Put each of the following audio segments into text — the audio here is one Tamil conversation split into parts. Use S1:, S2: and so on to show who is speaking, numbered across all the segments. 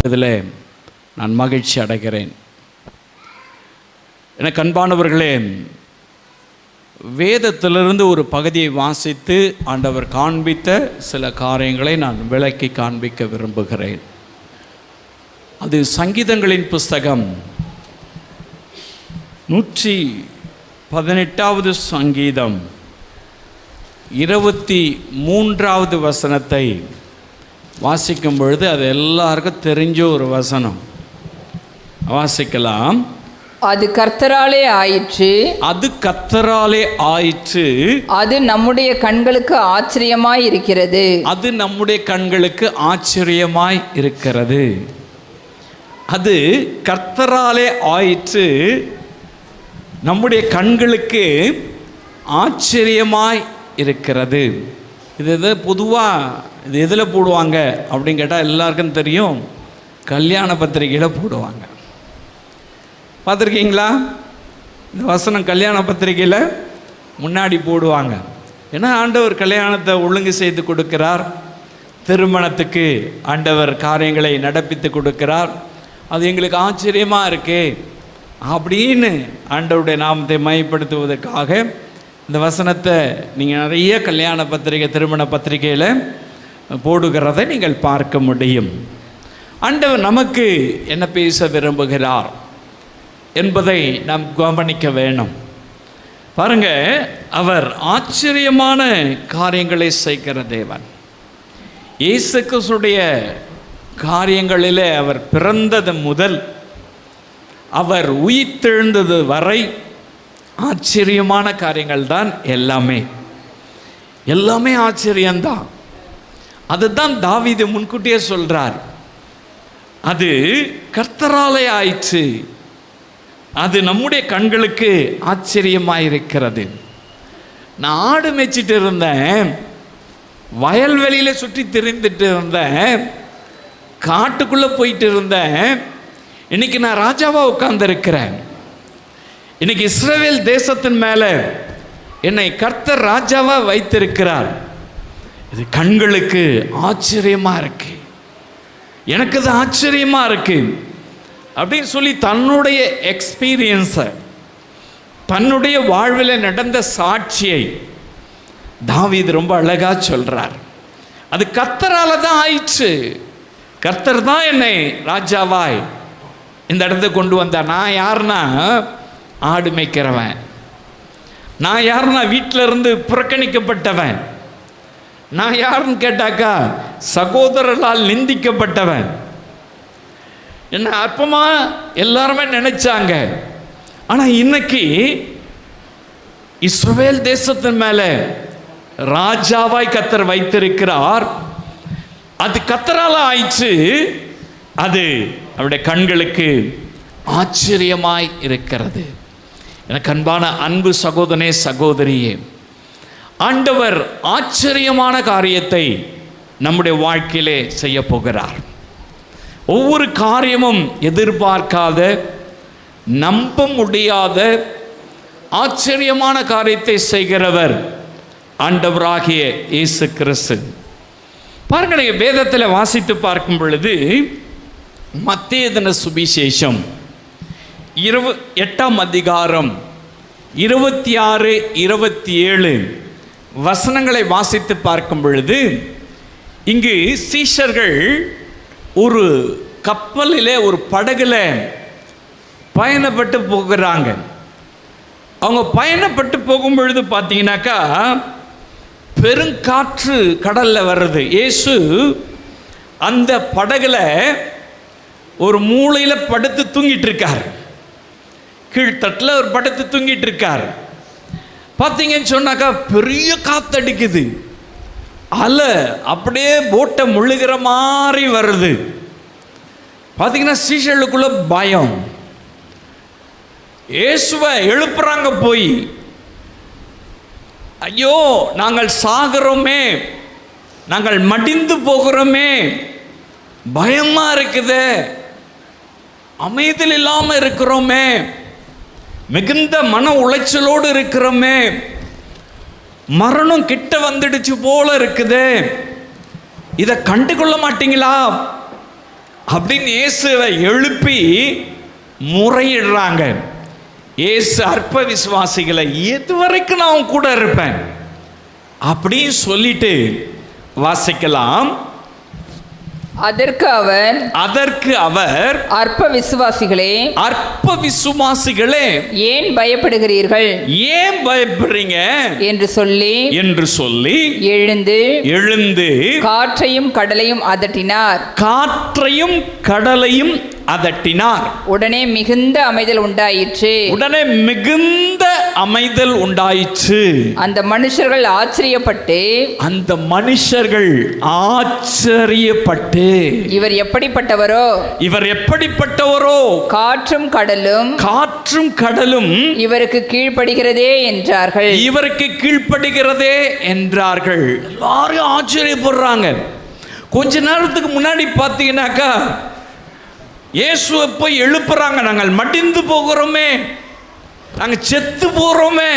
S1: இதில் நான் மகிழ்ச்சி அடைகிறேன். எனக்கு அன்பானவர்களே, வேதத்திலிருந்து ஒரு பகுதியை வாசித்து ஆண்டவர் காண்பித்த சில காரியங்களை நான் விளக்கி காண்பிக்க விரும்புகிறேன். அது சங்கீதங்களின் புஸ்தகம் 118வது சங்கீதம் 23வது வசனத்தை வாசிக்கும் பொழுது அது எல்லாருக்கும் தெரிஞ்ச ஒரு வசனம். வாசிக்கலாம்.
S2: அது கர்த்தராலே ஆயிற்று,
S1: அது கர்த்தராலே ஆயிற்று,
S2: அது நம்முடைய கண்களுக்கு ஆச்சரியமாய் இருக்கிறது,
S1: அது நம்முடைய கண்களுக்கு ஆச்சரியமாய் இருக்கிறது. அது கர்த்தராலே ஆயிற்று, நம்முடைய கண்களுக்கு ஆச்சரியமாய் இருக்கிறது. இது பொதுவாக இது எதில் போடுவாங்க அப்படின்னு கேட்டால் எல்லாருக்கும் தெரியும், கல்யாண பத்திரிகையில் போடுவாங்க. பார்த்துருக்கீங்களா? இந்த வசனம் கல்யாண பத்திரிகையில் முன்னாடி போடுவாங்க. ஏன்னா ஆண்டவர் கல்யாணத்தை ஒழுங்கு செய்து கொடுக்கிறார், திருமணத்துக்கு ஆண்டவர் காரியங்களை நடப்பித்து கொடுக்கிறார். அது எங்களுக்கு ஆச்சரியமாக இருக்கே அப்படின்னு ஆண்டவருடைய நாமத்தை மையப்படுத்துவதற்காக இந்த வசனத்தை நீங்கள் நிறைய கல்யாண பத்திரிகை, திருமண பத்திரிகையில் போடுகிறதை நீங்கள் பார்க்க முடியும். ஆண்டவர் நமக்கு என்ன பேச விரும்புகிறார் என்பதை நாம் கவனிக்க வேணும். பாருங்க, அவர் ஆச்சரியமான காரியங்களை செய்கிற தேவன். இயேசு கிறிஸ்துடைய காரியங்களிலே அவர் பிறந்தது முதல் அவர் உயிர்த்தெழுந்தது வரை ஆச்சரியமான காரியங்கள் தான். எல்லாமே ஆச்சரியம்தான். அதுதான் தாவீது முன்கூட்டியே சொல்றார், அது கர்த்தராலே ஆயிற்று, அது நம்முடைய கண்களுக்கு ஆச்சரியமாயிருக்கிறது. நான் ஆடு மேய்ச்சிட்டு இருந்தேன், வயல்வெளியில் சுற்றி திரிந்துட்டு இருந்தேன், காட்டுக்குள்ளே போயிட்டு இருந்தேன். இன்னைக்கு நான் ராஜாவாக உட்கார்ந்திருக்கிறேன். இன்னைக்கு இஸ்ரவேல் தேசத்தின் மேலே என்னை கர்த்தர் ராஜாவாக வைத்திருக்கிறார். இது கண்களுக்கு ஆச்சரியமாக இருக்கு, எனக்கு அது ஆச்சரியமாக இருக்கு அப்படின்னு சொல்லி தன்னுடைய எக்ஸ்பீரியன்ஸை, தன்னுடைய வாழ்வில் நடந்த சாட்சியை தாவீது ரொம்ப அழகா சொல்றார். அது கர்த்தரால தான் ஆயிடுச்சு, கர்த்தர் தான் என்னை ராஜாவாய் இந்த இடத்துக்கு கொண்டு வந்தார். நான் யாருன்னா ஆடு மேய்க்கிறவன், நான் யாருன்னா வீட்டில் இருந்து புறக்கணிக்கப்பட்டவன், நான் யாருன்னு கேட்டாக்கா சகோதரர்களால் நிந்திக்கப்பட்டவன். என்ன அற்பமா எல்லாருமே நினைச்சாங்க. ஆனால் இன்னைக்கு இஸ்ரவேல் தேசத்தின் மேலே ராஜாவாய் கர்த்தர் வைத்திருக்கிறார். அது கர்த்தரால ஆயிற்று, அது அவருடைய கண்களுக்கு ஆச்சரியமாய் இருக்கிறது. எனக்கு அன்பான அன்பு சகோதரனே, சகோதரியே, ஆண்டவர் ஆச்சரியமான காரியத்தை நம்முடைய வாழ்க்கையிலே செய்ய போகிறார். ஒவ்வொரு காரியமும் எதிர்பார்க்காத, நம்ப முடியாத ஆச்சரியமான காரியத்தை செய்கிறவர் ஆண்டவராகிய இயேசு கிறிஸ்து. பாருங்கள், வேதத்தில் வாசித்து பார்க்கும் பொழுது மத்தேயு எழுதின சுவிசேஷம் 8ஆம் அதிகாரம் 26, 27 வசனங்களை வாசித்து பார்க்கும் பொழுது இங்கு சீஷர்கள் ஒரு கப்பலிலே, ஒரு படகுல பயணப்பட்டு போகிறாங்க. அவங்க பயணப்பட்டு போகும் பொழுது பார்த்தீங்கன்னாக்கா பெருங்காற்று கடல்ல வருது. இயேசு அந்த படகுல ஒரு மூலையில் படுத்து தூங்கிட்டு இருக்கார், கீழ்த்தட்டில் ஒரு படுத்து தூங்கிட்டு இருக்கார். பார்த்தீங்கன்னு சொன்னாக்கா பெரிய காத்தடிக்குது, அலை அப்படியே போட்டை முழுகிற மாதிரி வருது. பார்த்தீங்கன்னா சீஷர்களுக்குள்ள பயம். இயேசுவை எழுப்புறாங்க போய், ஐயோ நாங்கள் சாகிறோமே, நாங்கள் மடிந்து போகிறோமே, பயமா இருக்குது, அமைதியில் இல்லாமல் இருக்கிறோமே, மிகுந்த மன உளைச்சலோடு இருக்கிறோமே, மரணம் கிட்ட வந்துடுச்சு போல இருக்குது, இதை கண்டுகொள்ள மாட்டீங்களா அப்படின்னு இயேசுவை எழுப்பி முறையிடுறாங்க. இயேசு அற்ப விசுவாசிகளை எது வரைக்கும் நான் கூட இருப்பேன் அப்படின்னு சொல்லிட்டு வாசிக்கலாம்.
S2: அதற்கு அவர் அற்ப விசுவாசிகளே ஏன் பயப்படுகிறீர்கள்,
S1: ஏன் பயப்படுறீங்க
S2: என்று சொல்லி எழுந்து காற்றையும் கடலையும் அதட்டினார். உடனே மிகுந்த அமைதல் உண்டாயிற்று. அந்த மனுஷர்கள் ஆச்சரியப்பட்டு இவர் எப்படிப்பட்டவரோ காற்றும் கடலும் இவருக்கு கீழ்ப்படுகிறதே என்றார்கள்.
S1: எல்லாரும் ஆச்சரியப்படுறாங்க. கொஞ்ச நேரத்துக்கு முன்னாடி பார்த்தீங்கன்னாக்கா இயேசுவை போய் எழுப்புறாங்க. நாங்கள் மடிந்து போகிறோமே, நாங்கள் செத்து போகிறோமே,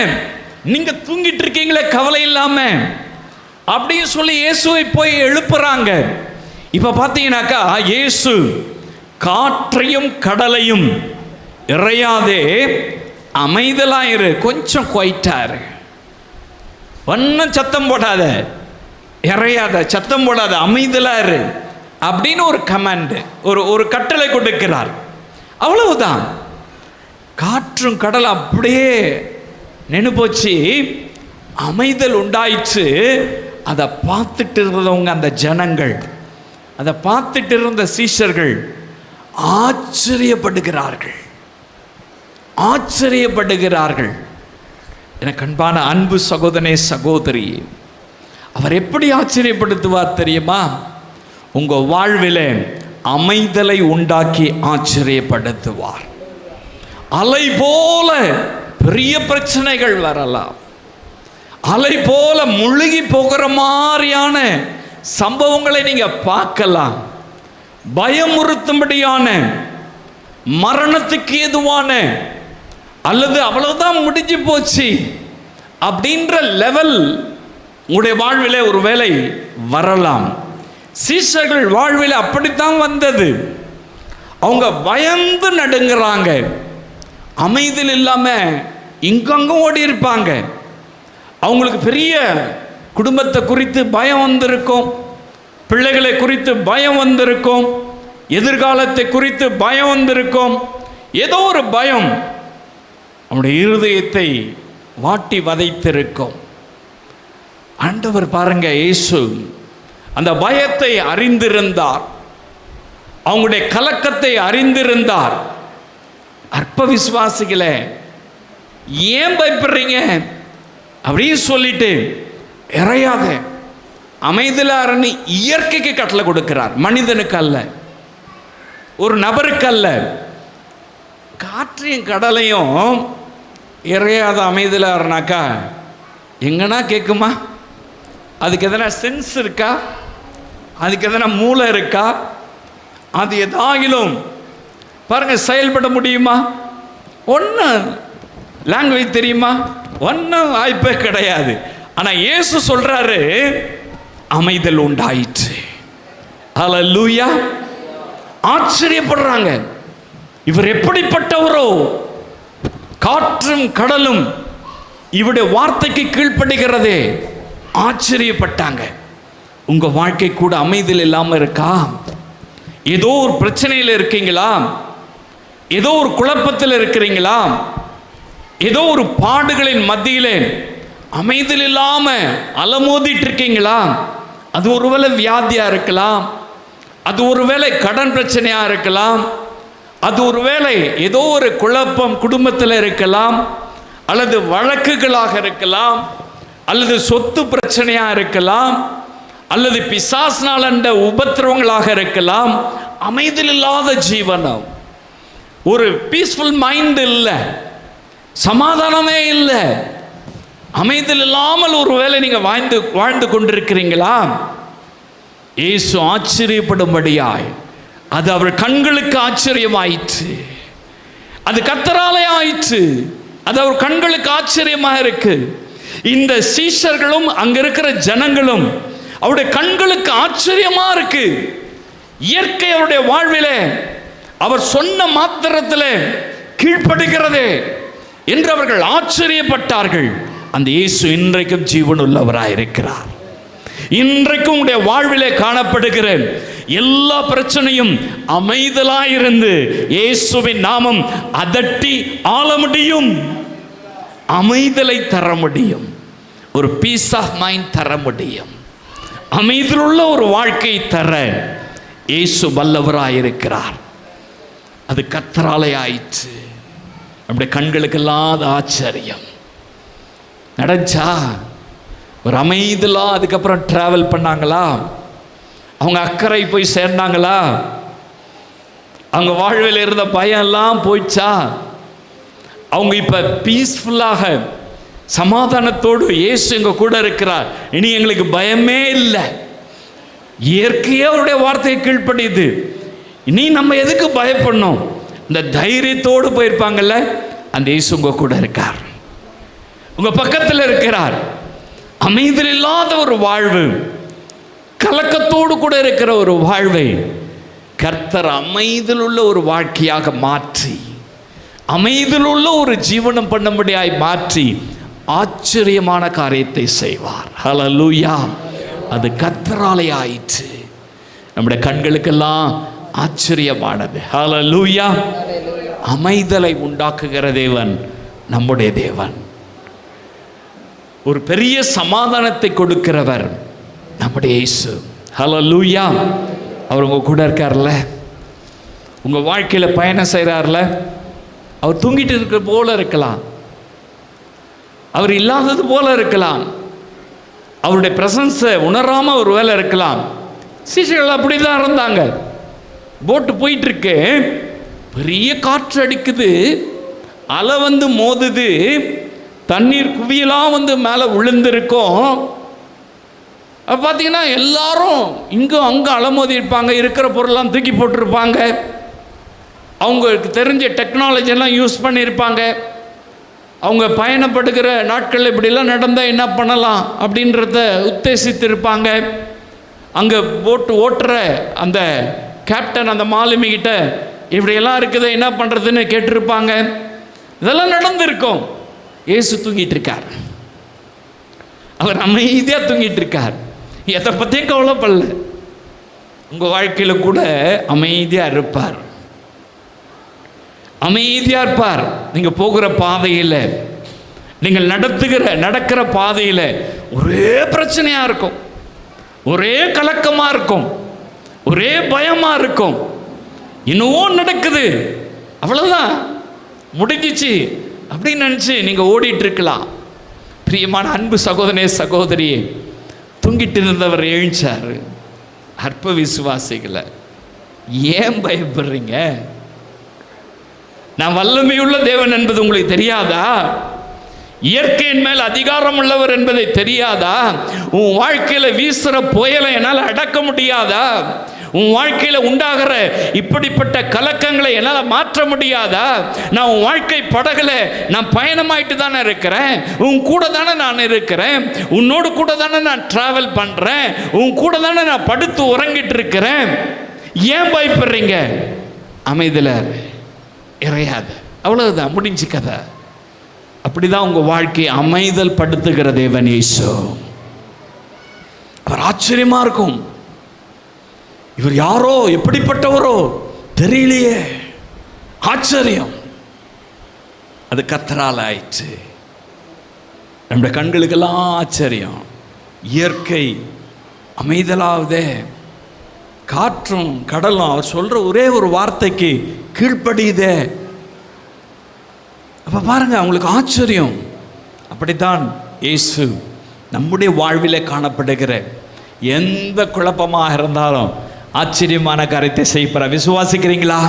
S1: நீங்க தூங்கிட்டு இருக்கீங்களே கவலை இல்லாம அப்படின்னு சொல்லி இயேசுவை போய் எழுப்புறாங்க. இப்ப பார்த்தீங்கன்னாக்கா இயேசு காற்றையும் கடலையும் இறையாதே அமைதலாயிரு, கொஞ்சம் குவைட்டாரு, ஒன்னும் சத்தம் போடாத, இறையாத, சத்தம் போடாத, அமைதலாயிரு அப்படின்னு ஒரு கமாண்ட், ஒரு கட்டளை கொடுக்கிறார். அவ்வளவுதான். காற்றும் கடல் அப்படியே நின்று போச்சு, அமைதல் உண்டாயிற்று. அதை பார்த்துட்டு இருந்தவங்க, அந்த ஜனங்கள், அதை பார்த்துட்டு இருந்த சீஷர்கள் ஆச்சரியப்படுகிறார்கள். எனக்கு அன்பான அன்பு சகோதரனே, சகோதரி, அவர் எப்படி ஆச்சரியப்படுத்துவார் தெரியுமா? உங்க வாழ்விலே அமைதலை உண்டாக்கி ஆச்சரியப்படுத்துவார். அலை போல பெரிய பிரச்சனைகள் வரலாம், அலை போல முழுகி போகிற மாதிரியான சம்பவங்களை நீங்க பார்க்கலாம். பயமுறுத்தும்படியான, மரணத்துக்கு ஏதுவான, அல்லது அவ்வளவுதான் முடிஞ்சு போச்சு அப்படின்ற லெவல் உங்களுடைய வாழ்விலே ஒரு வேளை வரலாம். சீஷர்கள் வாழ்வில் அப்படித்தான் வந்தது. அவங்க பயந்து நடுங்கிறாங்க, அமைதல் இல்லாம இங்கங்கும் ஓடி இருப்பாங்க. அவங்களுக்கு பெரிய குடும்பத்தை குறித்து பயம் வந்திருக்கும், பிள்ளைகளை குறித்து பயம் வந்திருக்கும், எதிர்காலத்தை குறித்து பயம் வந்திருக்கும். ஏதோ ஒரு பயம் அவனுடைய இருதயத்தை வாட்டி வதைத்திருக்கும். ஆண்டவர் பாருங்க, இயேசு அந்த பயத்தை அறிந்திருந்தார், அவங்களுடைய கலக்கத்தை அறிந்திருந்தார். அற்ப விசுவாசிகளே ஏன் பயப்படுறீங்க அப்படின்னு சொல்லிட்டு இறையாத அமைதலாரன்னு இயற்கைக்கு கட்டளை கொடுக்கிறார், மனிதனுக்கு அல்ல, ஒரு நபருக்கு அல்ல. காற்றையும் கடலையும் இறையாத அமைதலாரனாக்கா எங்கன்னா கேட்குமா? அதுக்கு எதனா சென்ஸ் இருக்கா? அதுக்கு எதனா மூளை இருக்கா? அது எதாகிலும் பாருங்க செயல்பட முடியுமா? ஒன்றும் லாங்குவேஜ் தெரியுமா? ஒன்றும் வாய்ப்பே கிடையாது. ஆனால் இயேசு சொல்றாரு அமைதல் உண்டாயிற்று. ஹல்லேலூயா. ஆச்சரியப்படுறாங்க, இவர் எப்படிப்பட்டவரோ, காற்றும் கடலும் இவருடைய வார்த்தைக்கு கீழ்ப்படுகிறதே. ஆச்சரியப்பட்டாங்க. உங்க வாழ்க்கை கூட அமைதல் இல்லாமல் இருக்கா? ஏதோ ஒரு பிரச்சனையில் இருக்கீங்களா? ஏதோ ஒரு குழப்பத்தில் இருக்கிறீங்களா? ஏதோ ஒரு பாடுகளின் மத்தியிலே அமைதல் இல்லாம அலமோதிட்டு இருக்கீங்களா? அது ஒருவேளை வியாதியா இருக்கலாம், அது ஒருவேளை கடன் பிரச்சனையா இருக்கலாம், அது ஒருவேளை ஏதோ ஒரு குழப்பம் குடும்பத்தில் இருக்கலாம், அல்லது வழக்குகளாக இருக்கலாம், அல்லது சொத்து பிரச்சனையா இருக்கலாம், அல்லது பிசாசினால் அந்த உபத்திரவங்களாக இருக்கலாம். அமைதல் இல்லாத ஜீவனம், ஒரு பீஸ்ஃபுல் மைண்ட் இல்லை, சமாதானமே இல்லை, அமைதல் இல்லாமல் ஒரு வேளை நீங்க வாழ்ந்து கொண்டிருக்கிறீங்களா? இயேசு ஆச்சரியப்படும்படியாய், அது அவர் கண்களுக்கு ஆச்சரியமாயிற்று, அது கர்த்தராலே ஆயிற்று, அது அவர் கண்களுக்கு ஆச்சரியமாக இருக்கு. இந்த சீஷர்களும் அங்க இருக்கிற ஜனங்களும் அவருடைய கண்களுக்கு ஆச்சரியமா இருக்கு. இயற்கை அவருடைய வாழ்விலே அவர் சொன்ன மாத்திரத்திலே கீழ்ப்படுகிறதே என்று அவர்கள் ஆச்சரியப்பட்டார்கள். அந்த இயேசு இன்றைக்கும் ஜீவனுள்ளவராயிருக்கிறார். இன்றைக்கும் உடைய வாழ்விலே காணப்படுகிற எல்லா பிரச்சனையும் அமைதலாயிருந்து இயேசுவின் நாமம் அதட்டி ஆள முடியும். அமைதலை தர முடியும். ஒரு பீஸ் ஆஃப் மைண்ட் தர முடியும். அமைதியுள்ள ஒரு வாழ்க்கை தர இயேசு வல்லவராயிருக்கிறார். அது கர்த்தராலே ஆயிற்று. நம்முடைய கண்களுக்கெல்லாம் அது ஆச்சரியம். நடச்சா ஒரு அமைதியாக அதுக்கப்புறம் டிராவல் பண்ணாங்களா? அவங்க அக்கறை போய் சேர்ந்தாங்களா? அவங்க வாழ்வில் இருந்த பயம் எல்லாம் போயிடுச்சா? அவங்க இப்போ பீஸ்ஃபுல்லாக சமாதானத்தோடு இயேசு எங்க கூட இருக்கிறார், இனி எங்களுக்கு பயமே இல்லை. இயற்கையே அவருடைய வார்த்தையை கீழ்ப்படியுது. இனி நம்ம எதுக்கு பயப்படணும்? இந்த தைரியத்தோடு போயிருப்பாங்கல்ல, அந்த இயேசு உங்க கூட இருக்கார், உங்க பக்கத்தில் இருக்கிறார். அமைதல் இல்லாத ஒரு வாழ்வு, கலக்கத்தோடு கூட இருக்கிற ஒரு வாழ்வை கர்த்தர் அமைதல் உள்ள ஒரு வாழ்க்கையாக மாற்றி, அமைதல் உள்ள ஒரு ஜீவனம் பண்ணும்படியாய் மாற்றி ஆச்சரியமான காரியத்தை செய்வார். ஹல்லேலூயா! அது கர்த்தராலே ஆயிற்று. நம்முடைய கண்களுக்கெல்லாம் ஆச்சரியமானது. ஹல்லேலூயா! அமைதலை உண்டாக்குகிற தேவன் நம்முடைய தேவன். ஒரு பெரிய சமாதானத்தை கொடுக்கிறவர் நம்முடைய இயேசு. ஹல்லேலூயா! அவர் உங்க கூட இருக்கார்ல, உங்க வாழ்க்கையில பயணம் செய்கிறார்ல. அவர் தூங்கிட்டு இருக்கிற போல இருக்கலாம், அவர் இல்லாதது போல இருக்கலாம், அவருடைய பிரசன்ஸை உணராம ஒரு வேலை இருக்கலாம். சீஷர்கள் அப்படிதான் இருந்தாங்க. போட்டு போயிட்டு இருக்கு, பெரிய காற்று அடிக்குது, அலை வந்து மோதுது, தண்ணீர் குவியெல்லாம் வந்து மேலே விழுந்திருக்கும். பார்த்தீங்கன்னா எல்லாரும் இங்கும் அங்கே அலமோதி இருப்பாங்க, இருக்கிற பொருள்லாம் தூக்கி போட்டிருப்பாங்க, அவங்களுக்கு தெரிஞ்ச டெக்னாலஜியெல்லாம் யூஸ் பண்ணியிருப்பாங்க. அவங்க பயணப்படுகிற நாட்கள் இப்படிலாம் நடந்தால் என்ன பண்ணலாம் அப்படின்றத உத்தேசித்திருப்பாங்க. அங்கே போட்டு ஓட்டுற அந்த கேப்டன் அந்த மாலுமிகிட்ட இப்படியெல்லாம் இருக்குது என்ன பண்ணுறதுன்னு கேட்டிருப்பாங்க. இதெல்லாம் நடந்திருக்கும். இயேசு தூங்கிட்டு இருக்கார், அவர் அமைதியாக தூங்கிட்டு இருக்கார், எதை பற்றியும் கவலைப்படல. உங்கள் வாழ்க்கையில் கூட அமைதியாக இருப்பார், அமைதியாக இருப்பார். நீங்கள் போகிற பாதையில், நீங்கள் நடக்கிற பாதையில் ஒரே பிரச்சனையாக இருக்கும், ஒரே கலக்கமாக இருக்கும், ஒரே பயமாக இருக்கும். இன்னும் நடக்குது, அவ்வளோதான், முடிஞ்சிச்சு அப்படின்னு நினச்சி நீங்கள் ஓடிட்டு இருக்கலாம். பிரியமான அன்பு சகோதரனே சகோதரியே, தூங்கிட்டு இருந்தவர் எழுந்தார். அற்ப விசுவாசிகளை ஏன் பயப்படுறீங்க? நான் வல்லமையுள்ள தேவன் என்பது உங்களுக்கு தெரியாதா? இயற்கையின் மேல் அதிகாரம் உள்ளவர் என்பதை தெரியாதா? உன் வாழ்க்கையில வீசுற புயலை என்னால் அடக்க முடியாதா? உன் வாழ்க்கையில உண்டாகிற இப்படிப்பட்ட கலக்கங்களை என்னால் மாற்ற முடியாதா? நான் உன் வாழ்க்கை படகுல நான் பயணமாயிட்டு தானே இருக்கிறேன், உன் கூட தானே நான் இருக்கிறேன், உன்னோடு கூட தானே நான் டிராவல் பண்றேன், உன் கூட தானே நான் படுத்து உறங்கிட்டு இருக்கிறேன். ஏன் பயப்படுறீங்க? அமைதியில் இறையாது, அவ்வளவுதான், முடிஞ்சு கதை. அப்படிதான் உங்க வாழ்க்கையை அமைதல் படுத்துகிற தேவன் இயேசு. அவர் ஆச்சரியமா இருக்கும். இவர் யாரோ, எப்படிப்பட்டவரோ தெரியலையே, ஆச்சரியம். அது கர்த்தரால் ஆயிற்று. நம்முடைய கண்களுக்கெல்லாம் ஆச்சரியம். இயற்கை அமைதலாவதே, காற்றும் கடலும் அவர் சொல்ற ஒரே ஒரு வார்த்தைக்கு கீழ்ப்படியுதே. அப்ப பாருங்க, அவங்களுக்கு ஆச்சரியம். அப்படித்தான் இயேசு நம்முடைய வாழ்வில் காணப்படுகிற எந்த குழப்பமாக இருந்தாலும் ஆச்சரியமான காரியத்தை செய்கிறார். விசுவாசிக்கிறீங்களா?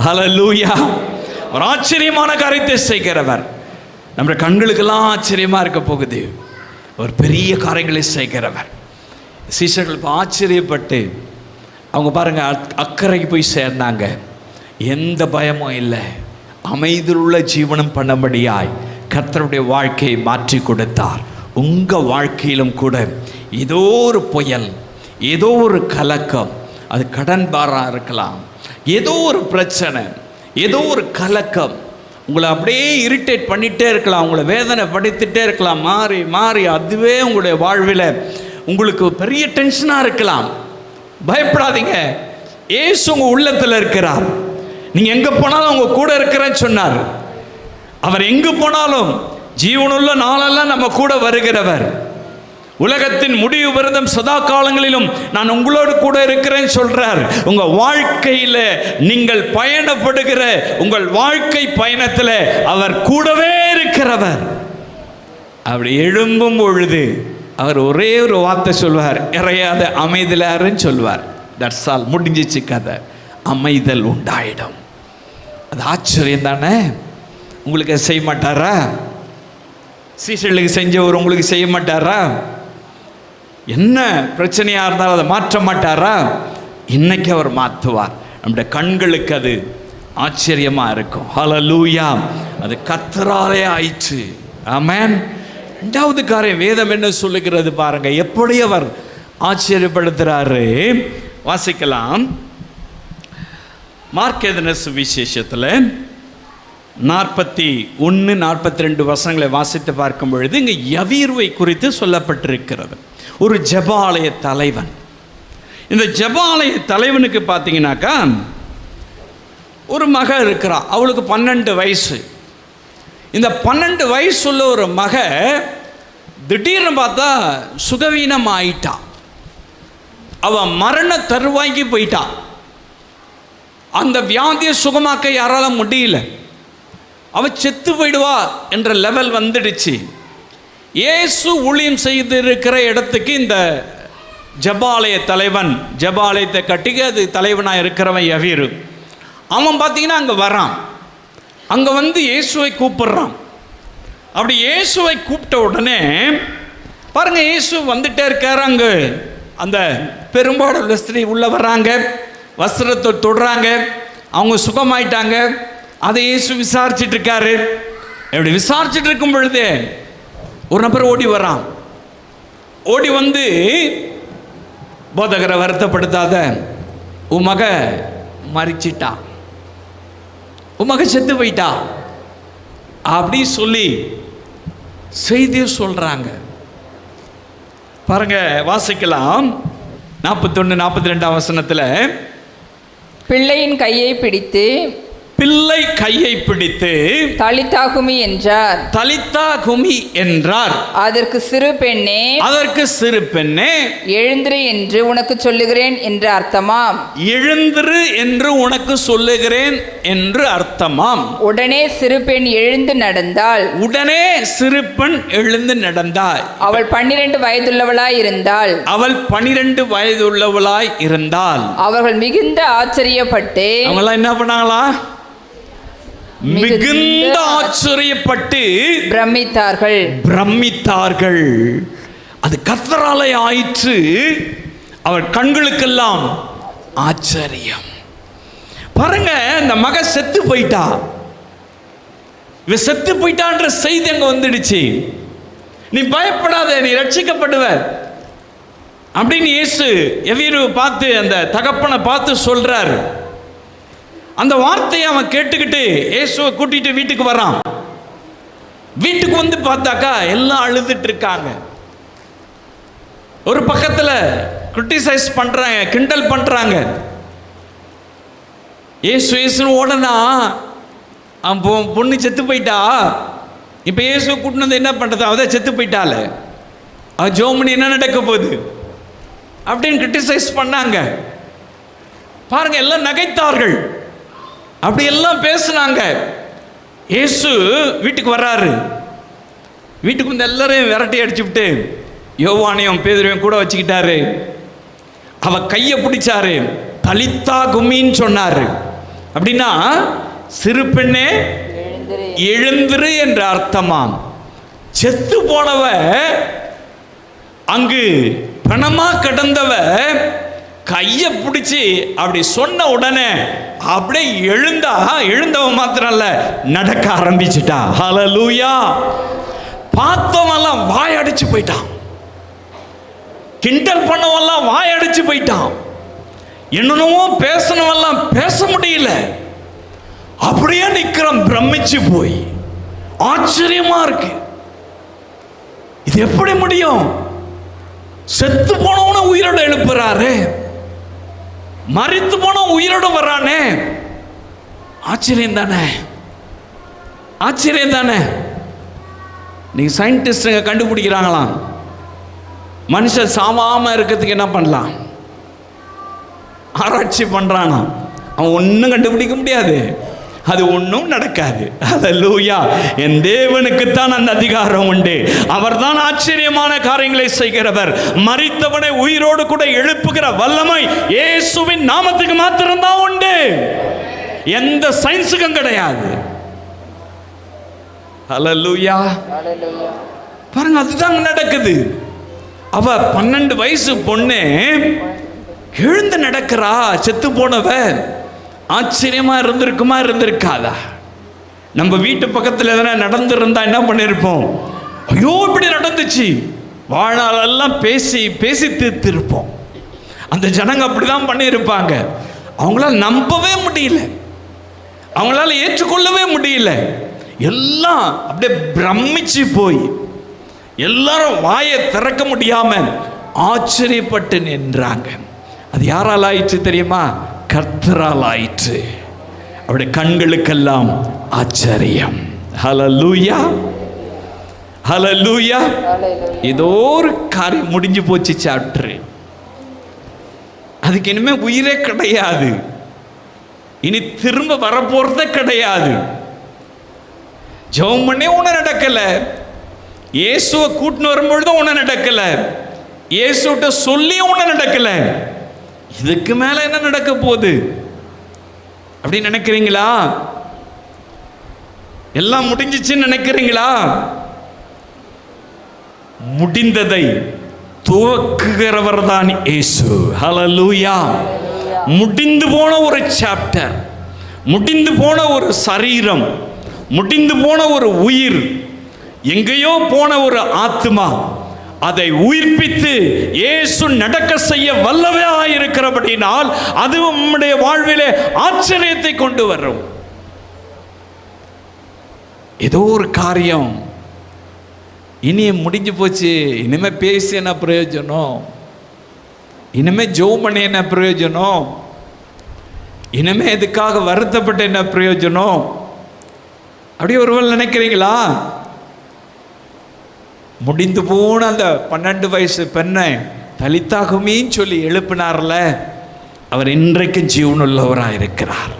S1: ஹல்லேலூயா! ஒரு ஆச்சரியமான காரியத்தை செய்கிறவர். நம்முடைய கண்களுக்கெல்லாம் ஆச்சரியமா இருக்க போகுது. ஒரு பெரிய காரியங்களை செய்கிறவர். சீஷர்கள் இப்போ ஆச்சரியப்பட்டு அவங்க பாருங்க அக்கறைக்கு போய் சேர்ந்தாங்க. எந்த பயமும் இல்லை, அமைதியுள்ள ஜீவனம் பண்ணும்படியாய் கர்த்தருடைய வாழ்க்கையை மாற்றி கொடுத்தார். உங்கள் வாழ்க்கையிலும் கூட ஏதோ ஒரு புயல், ஏதோ ஒரு கலக்கம், அது கடன் பாரம் இருக்கலாம், ஏதோ ஒரு பிரச்சனை, ஏதோ ஒரு கலக்கம் உங்களை அப்படியே இரிட்டேட் பண்ணிகிட்டே இருக்கலாம், உங்களை வேதனை படுத்திகிட்டே இருக்கலாம். மாறி மாறி அதுவே உங்களுடைய வாழ்வில் உங்களுக்கு பெரிய டென்ஷனாக இருக்கலாம். பயப்படாதீங்க, இயேசு உங்கள் உள்ளத்தில் இருக்கிறார். நீங்கள் எங்கே போனாலும் அவங்க கூட இருக்கிறேன்னு சொன்னார். அவர் எங்கு போனாலும் ஜீவனுள்ள நாளெல்லாம் நம்ம கூட வருகிறவர். உலகத்தின் முடிவு விரதம் சதா காலங்களிலும் நான் உங்களோடு கூட இருக்கிறேன்னு சொல்றார். உங்க வாழ்க்கையில் நீங்கள் பயணப்படுகிற உங்கள் வாழ்க்கை பயணத்தில் அவர் கூடவே இருக்கிறவர். அப்படி எழும்பும் பொழுது அவர் ஒரே ஒரு வார்த்தை சொல்வார், இறையாத அமைதலாருன்னு சொல்வார். தட்ஸ் ஆல், முடிஞ்சிச்சு கதை. அமைதல் உண்டாயிடும். அது ஆச்சரியம் தானே? உங்களுக்கு செய்ய மாட்டாரா? சீசர்களுக்கு செஞ்சவர் உங்களுக்கு செய்ய மாட்டாரா? என்ன பிரச்சனையாக இருந்தாலும் அதை மாற்ற மாட்டாரா? இன்னைக்கு அவர் மாற்றுவார். நம்முடைய கண்களுக்கு அது ஆச்சரியமாக இருக்கும். ஹல்லேலூயா! அது கர்த்தராலே ஆயிற்று. ஆமென். ரெண்டாவது காரியம் வேதம் என்ன சொல்லுகிறது பாருங்க, எப்படி அவர் ஆச்சரியப்படுத்துறாரு. வாசிக்கலாம். மார்க் எழுதின சுவிசேஷத்தில் 41, 42 வசனங்களை வாசித்து பார்க்கும் பொழுது இங்கே யவீருவை குறித்து சொல்லப்பட்டிருக்கிறது. ஒரு ஜெபாலய தலைவன். இந்த ஜெபாலய தலைவனுக்கு பார்த்தீங்கன்னாக்கா ஒரு மக இருக்கிறா, அவளுக்கு 12 வயசு. இந்த 12 வயசுள்ள ஒரு மக திடீர்னு பார்த்தா சுகவீனம் ஆயிட்டான். அவன் மரண தருவாய்க்கு போயிட்டான். அந்த வியாதியை சுகமாக்க யாரால முடியல. அவ செத்து போயிடுவா என்ற லெவல் வந்துடுச்சு. இயேசு ஊழியம் செய்து இருக்கிற இடத்துக்கு இந்த ஜெபாலய தலைவன், ஜெபாலயத்தை கட்டிக்க அது தலைவனாக இருக்கிறவன் யவீரு, அவன் பார்த்தீங்கன்னா அங்கே வரான். அங்கே வந்து இயேசுவை கூப்பிடுறான். அப்படி இயேசுவை கூப்பிட்ட உடனே பாருங்க, இயேசு வந்துட்டே இருக்காரு. அங்கே அந்த பெரும்பாடுள்ள ஸ்திரீ உள்ள வர்றாங்க, வஸ்திரத்தை தொடுறாங்க, அவங்க சுகமாயிட்டாங்க. அதை இயேசு விசாரிச்சுட்டு இருக்காரு. எப்படி விசாரிச்சுட்டு இருக்கும் பொழுது ஒரு நபர் ஓடி வரான். ஓடி வந்து, போதகரை வருத்தப்படுத்தாத, உன் மக மரிச்சிட்டா, உன் மக செத்து போயிட்டா அப்படி சொல்லி செய்தியை சொல்றாங்க. பாருங்க, வாசிக்கலாம். 41, 42 வசனத்தில்
S2: பிள்ளையின் கையை பிடித்து,
S1: பிள்ளை கையை பிடித்து
S2: தலித்தா குமி என்றார்.
S1: தலித்தா குமி என்றார்.
S2: அதற்கு சிறு பெண்ணே,
S1: அதற்கு சிறு பெண்ணே,
S2: எழுந்திரு என்று உனக்கு சொல்லுகிறேன் என்று அர்த்தமாம்.
S1: எழுந்திரு என்று உனக்கு சொல்லுகிறேன் என்று அர்த்தமாம்.
S2: உடனே சிறு பெண் எழுந்து நடந்தாள்.
S1: உடனே சிறு பெண் எழுந்து நடந்தாள்.
S2: அவள் 12 வயதுள்ளவளாய் இருந்தாள்.
S1: அவள் 12 வயதுள்ளவளாய் இருந்தாள்.
S2: அவர்கள் மிகுந்த ஆச்சரியப்பட்டு,
S1: அவங்களாம் என்ன பண்ணாங்களா? மிகுந்த ஆச்சரியப்பட்டு பிரமித்தார்கள். அது கர்த்தராலே ஆயிற்று. அவர் கண்களுக்கெல்லாம் ஆச்சரியம். பாருங்க, இந்த மக செத்து போயிட்டா. இவ செத்து போயிட்டான்ற செய்தி அங்க வந்துடுச்சு. நீ பயப்படாத, நீ ரட்சிக்கப்படுவ அப்படின்னு இயேசு யவீரு பார்த்து, அந்த தகப்பனை பார்த்து சொல்றார். அந்த வார்த்தையை அவன் கேட்டுக்கிட்டு இயேசுவை கூட்டிட்டு வீட்டுக்கு வரான். வீட்டுக்கு வந்து பார்த்தாக்கா எல்லாம் அழுதுட்டு இருக்காங்க. ஒரு பக்கத்தில் கிரிட்டிசைஸ் பண்றாங்க, கிண்டல் பண்றாங்க. இயேசு ஓடனா அவன் பொண்ணு செத்து போயிட்டா. இப்போ இயேசுவை கூட்டினு வந்து என்ன பண்றது? அவதான் செத்து போயிட்டால, அவ ஜோமனி என்ன நடக்க போகுது அப்படின்னு கிரிட்டிசைஸ் பண்ணாங்க. பாருங்க, எல்லாம் நகைத்தார்கள், அப்படி எல்லாம் பேசுனாங்க. இயேசு வீட்டுக்கு வர்றாரு. வீட்டுக்கு வந்து எல்லாரையும் விரட்டி அடிச்சுவிட்டு யோவானையும் பேதுருவையும் கூட வச்சுக்கிட்டாரு. அவ கையை பிடிச்சாரு, தலித்தா குமின்னு சொன்னாரு. அப்படின்னா சிறு பெண்ணே எழுந்திரு என்ற அர்த்தமாம். செத்து போனவ, அங்கு பணமா கிடந்தவ கையை பிடிச்சி அப்படி சொன்ன உடனே அப்படியே எழுந்தவ மாத்திரம் இல்ல, நடக்க ஆரம்பிச்சுட்டா. ஹல்லேலூயா! பார்த்தவெல்லாம் வாயடிச்சு போயிட்டான். கிண்டல் பண்ணவெல்லாம் வாயடிச்சு போயிட்டான். என்னென்னவோ பேசணுமெல்லாம் பேச முடியல. அப்படியே நிக்கிறோம் பிரமிச்சு போய். ஆச்சரியமா இருக்கு. இது எப்படி முடியும்? செத்து போனவன உயிரோட எழுப்புறாரு, மரித்து போன உயிரோட வரானே. ஆச்சரியம் தானே, ஆச்சரியம் தானே. நீங்க சயின்டிஸ்டுங்க கண்டுபிடிக்கிறாங்களாம், மனுஷன் சாவாம இருக்கிறதுக்கு என்ன பண்ணலாம், ஆராய்ச்சி பண்றானா. அவன் ஒன்றும் கண்டுபிடிக்க முடியாது, அது ஒன்றும் நடக்காது. ஹல்லேலூயா. என் தேவனுக்குத்தான் அந்த அதிகாரம் உண்டு. அவர்தான் ஆச்சரியமான காரியங்களை செய்கிறவர். மரித்தவனை உயிரோடு கூட எழுப்புகிற வல்லமை இயேசுவின் நாமத்துக்கு மாத்திரம்தான் உண்டு, எந்த சயின்ஸுக்கும் கிடையாது. ஹல்லேலூயா. பாருங்க, அதுதான் நடக்குது. அவ 12 வயசு பொண்ணு எழுந்து நடக்கிறா, செத்து போனவ. ஆச்சரியமா இருந்திருக்குமா, இருந்திருக்காதா? நம்ம வீட்டு பக்கத்தில் எதனா நடந்திருந்தா என்ன பண்ணிருப்போம்? ஐயோ இப்படி நடந்துச்சு, வாழ்நாளெல்லாம் பேசி பேசி தீர்த்திருப்போம். அந்த ஜனங்க அப்படிதான் பண்ணியிருப்பாங்க. அவங்களால நம்பவே முடியல, அவங்களால ஏற்றுக்கொள்ளவே முடியல. எல்லாம் அப்படியே பிரமிச்சு போய் எல்லாரும் வாயை திறக்க முடியாம ஆச்சரியப்பட்டு நின்றாங்க. அது யாரால் ஆயிற்று தெரியுமா? கர்த்தரால் ஆயிற்று. அவருடைய கண்களுக்கெல்லாம் ஆச்சரியம். ஹல்லேலூயா, ஹல்லேலூயா. ஏதோ ஒரு காரியம் முடிஞ்சு போச்சு சாப்டர். அதுக்கு இனிமே உயிரே கிடையாது, இனி திரும்ப வரப்போறதே கிடையாது. ஜெபம் பண்ணி ஒன்றும் நடக்கல, இயேசுவை கூட்டின்னு வரும்பொழுதும் ஒன்றும் நடக்கல, இயேசுட்ட சொல்லி ஒன்றும் நடக்கல. இதுக்கு மேல என்ன நடக்க போகுது அப்படின்னு நினைக்கிறீங்களா? எல்லாம் முடிஞ்சிச்சுன்னு நினைக்கிறீங்களா? முடிந்ததை துவக்குகிறவர் தான் இயேசு. ஹல்லேலூயா. முடிந்து போன ஒரு சாப்டர், முடிந்து போன ஒரு சரீரம், முடிந்து போன ஒரு உயிர், எங்கேயோ போன ஒரு ஆத்மா, அதை உயிர்ப்பித்து இயேசு நடக்க செய்ய வல்லமையாக இருக்கிறபடினால் அது நம்முடைய வாழ்விலே ஆச்சரியத்தை கொண்டு வரும். ஏதோ ஒரு காரியம் இனி முடிஞ்சு போச்சு, இனிமே பேசி என்ன பிரயோஜனம், இனிமே ஜெபம் பண்ணி என்ன பிரயோஜனம், இனிமே இதுக்காக வருத்தப்பட்டு என்ன பிரயோஜனம் அப்படி ஒருவர் நினைக்கிறீங்களா? முடிந்து போன அந்த 12 வயசு பெண்ணை தலித்தாகுமின்னு சொல்லி எழுப்பினார்ல, அவர் இன்றைக்கு ஜீவனுள்ளவராக இருக்கிறார்.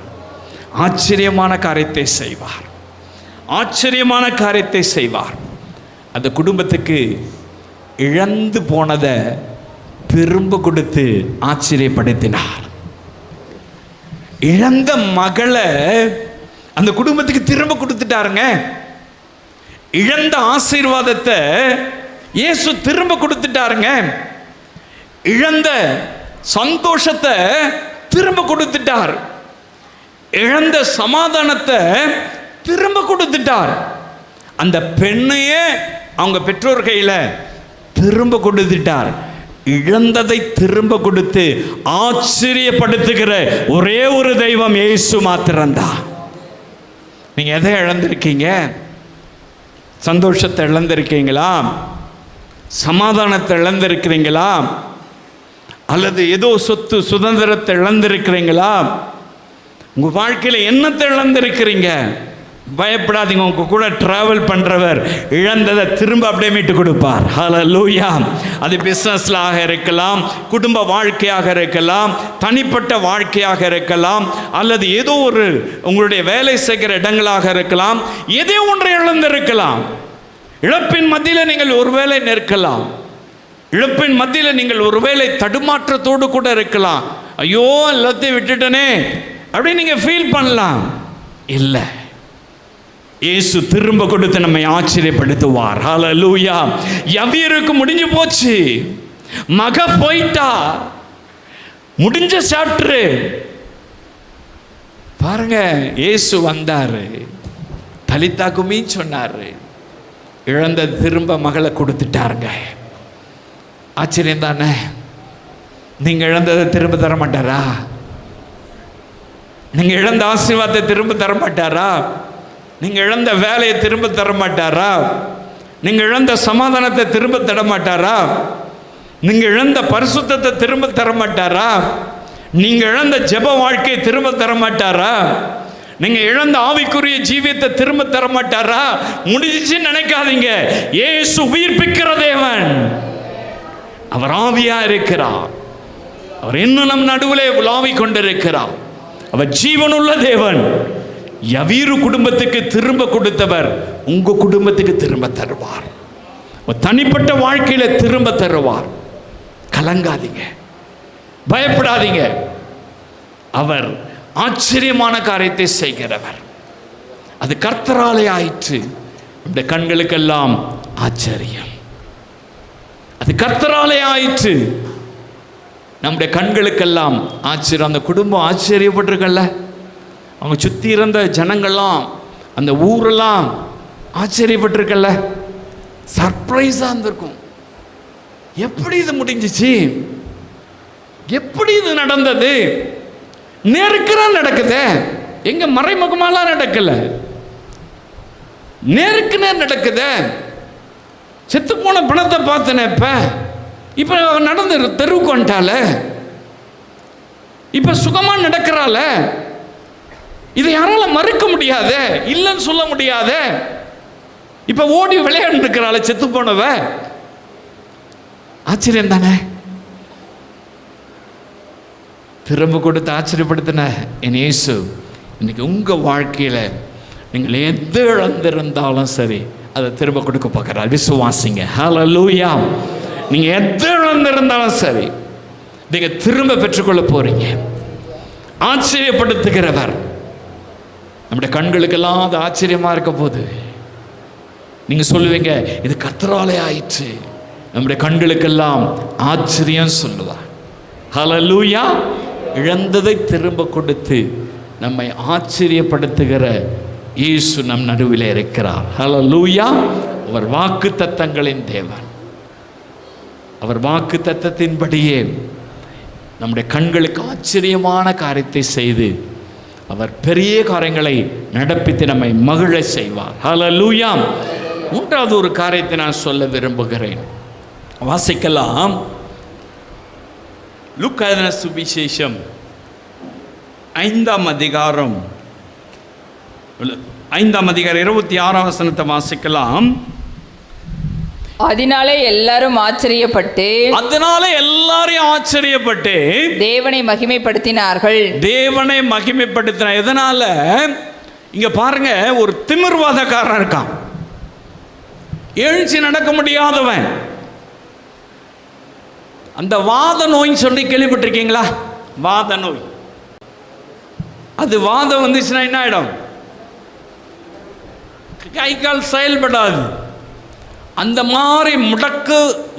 S1: ஆச்சரியமான காரியத்தை செய்வார், ஆச்சரியமான காரியத்தை செய்வார். அந்த குடும்பத்துக்கு இழந்து போனதை திரும்ப கொடுத்து ஆச்சரியப்படுத்தினார். இழந்த மகளை அந்த குடும்பத்துக்கு திரும்ப கொடுத்துட்டாருங்க. இழந்த ஆசீர்வாதத்தை இயேசு திரும்ப கொடுத்துட்டாருங்க. இழந்த சந்தோஷத்தை திரும்ப கொடுத்துட்டார். இழந்த சமாதானத்தை திரும்ப கொடுத்துட்டார். அந்த பெண்ணையே அவங்க பெற்றோர் கையில திரும்ப கொடுத்துட்டார். இழந்ததை திரும்ப கொடுத்து ஆச்சரியப்படுத்துகிற ஒரே ஒரு தெய்வம் இயேசு மாத்திரம்தான். நீங்க எதை இழந்திருக்கீங்க? சந்தோஷத்தை இழந்திருக்கீங்களா? சமாதானத்தை இழந்திருக்கிறீங்களா? அல்லது ஏதோ சொத்து சுதந்திரத்தை இழந்திருக்கிறீங்களா? உங்க வாழ்க்கையில என்னத்தை இழந்திருக்கிறீங்க? பயப்படாதீங்க, உங்க கூட டிராவல் பண்றவர் இழந்ததை திரும்ப அப்படியே மீட்டு கொடுப்பார். ஹல்லேலூயா. அது பிசினஸ்லாக இருக்கலாம், குடும்ப வாழ்க்கையாக இருக்கலாம், தனிப்பட்ட வாழ்க்கையாக இருக்கலாம், அல்லது ஏதோ ஒரு உங்களுடைய வேலை செய்கிற இடங்களாக இருக்கலாம். ஏதோ ஒன்றை இழந்திருக்கலாம். இழப்பின் மத்தியில் நீங்கள் ஒருவேளை நிற்கலாம். இழப்பின் மத்தியில் நீங்கள் ஒருவேளை தடுமாற்றத்தோடு கூட இருக்கலாம். ஐயோ எல்லாத்தையும் விட்டுட்டனே அப்படின்னு நீங்க ஃபீல் பண்ணலாம். இல்லை, இயேசு திரும்ப கொடுத்து நம்மை ஆச்சரியப்படுத்துவார். ஹல்லேலூயா. யவீருக்கு முடிஞ்சு போச்சு, மக போயிட்டா, முடிஞ்ச சாப்டர். பாருங்க, இயேசு வந்தாரு, தலித்தாக்குமி சொன்னாரு, இழந்த திரும்ப மகளை கொடுத்துட்டாருங்க. ஆச்சரியம் தானே? நீங்க இழந்ததை திரும்ப தர மாட்டாரா? நீங்க இழந்த ஆசீர்வாதத்தை திரும்ப தர மாட்டாரா? நீங்க இழந்த வேலையை திரும்ப தர மாட்டாரா? நீங்க இழந்த சமாதானத்தை திரும்ப தர மாட்டாரா? நீங்க இழந்த பரிசுத்தத்தை திரும்ப தர மாட்டாரா? நீங்க இழந்த ஜெப வாழ்க்கையை திரும்ப தர மாட்டாரா? நீங்க இழந்த ஆவிக்குரிய ஜீவியத்தை திரும்ப தர மாட்டாரா? முடிஞ்சிச்சுன்னு நினைக்காதீங்க. இயேசு உயிர்ப்பிக்கிற தேவன். அவர் ஆவியா இருக்கிறார். அவர் இன்னும் நம் நடுவிலே உலாவிக் கொண்டிருக்கிறார். அவர் ஜீவனுள்ள தேவன். யவீரு குடும்பத்துக்கு திரும்ப கொடுத்தவர் உங்க குடும்பத்துக்கு திரும்ப தருவார். தனிப்பட்ட வாழ்க்கையில திரும்ப தருவார். கலங்காதீங்க, பயப்படாதீங்க. அவர் ஆச்சரியமான காரியத்தை செய்கிறவர். அது கர்த்தராலே ஆயிற்று. இந்த கண்களுக்கெல்லாம் ஆச்சரியம். அது கர்த்தராலே ஆயிற்று. நம்முடைய கண்களுக்கெல்லாம் ஆச்சரியம். அந்த குடும்பம் ஆச்சரியப்பட்டிருக்கல்ல, அவங்க சுற்றி இருந்த ஜனங்கள்லாம், அந்த ஊரெல்லாம் ஆச்சரியப்பட்டிருக்கல்ல, சர்ப்ரைஸாக இருந்திருக்கும். எப்படி இது முடிஞ்சிச்சு? எப்படி இது நடந்தது? நேருக்கு நடக்குது. எங்க மறைமுகமாலாம் நடக்கல, நேருக்கு நேர் நடக்குது. செத்து போன பணத்தை பார்த்தேன். இப்ப நடந்து தெருவுக்கு வந்துட்டால, இப்ப சுகமா நடக்கிறாள. இதை யாரால மறுக்க முடியாத, இல்லைன்னு சொல்ல முடியாத. இப்ப ஓடி விளையாண்டு இருக்கிறாள் செத்து போனவ. ஆச்சரியம் தானே? திரும்ப கொடுத்து ஆச்சரியப்படுத்தின என் இயேசு இன்னைக்கு உங்க வாழ்க்கையில நீங்கள் எது இழந்திருந்தாலும் சரி அதை திரும்ப கொடுக்க பார்க்கிறார். விசுவாசிங்க. ஹல்லேலூயா. நீங்க எது இழந்திருந்தாலும் சரி நீங்க திரும்ப பெற்றுக்கொள்ள போறீங்க. ஆச்சரியப்படுத்துகிறவர். நம்முடைய கண்களுக்கெல்லாம் அது ஆச்சரியமா இருக்க போது நீங்க சொல்லுவீங்க, இது கர்த்தராலே ஆயிற்று. நம்முடைய கண்களுக்கெல்லாம் ஆச்சரியம் சொல்லுவார். ஹல்லேலூயா. இழந்ததை திரும்ப கொடுத்து நம்மை ஆச்சரியப்படுத்துகிற இயேசு நம் நடுவிலே இருக்கிறார். ஹல்லேலூயா. அவர் வாக்கு தத்தங்களின் தேவன். அவர் வாக்கு தத்தத்தின்படியே நம்முடைய கண்களுக்கு ஆச்சரியமான காரியத்தை செய்து அவர் பெரிய காரியங்களை நடப்பித்து நம்மை மகிழ செய்வார். ஹல்லேலூயா. மூன்றாவது ஒரு காரியத்தை நான் சொல்ல விரும்புகிறேன். வாசிக்கலாம். லூக்கா சுவிசேஷம் 5ஆம் அதிகாரம் 26ஆம் வசனத்தை வாசிக்கலாம்.
S2: அதனாலே எல்லாரும் ஆச்சரியப்பட்டு தேவனை மகிமைப்படுத்தினார்கள்.
S1: தேவனை மகிமைப்படுத்தின. எதனால? இங்க பாருங்க, ஒரு திமிர்வாதக்காரன் இருக்கான், எழுச்சி நடக்க முடியாதவன். அந்த வாத நோய் சொல்லி கேள்விப்பட்டிருக்கீங்களா? வாத நோய். அது வாதம் வந்துச்சுன்னா என்ன ஆயிடும்? கை கால் செயல்படாது. அந்த மாதிரி முடக்கு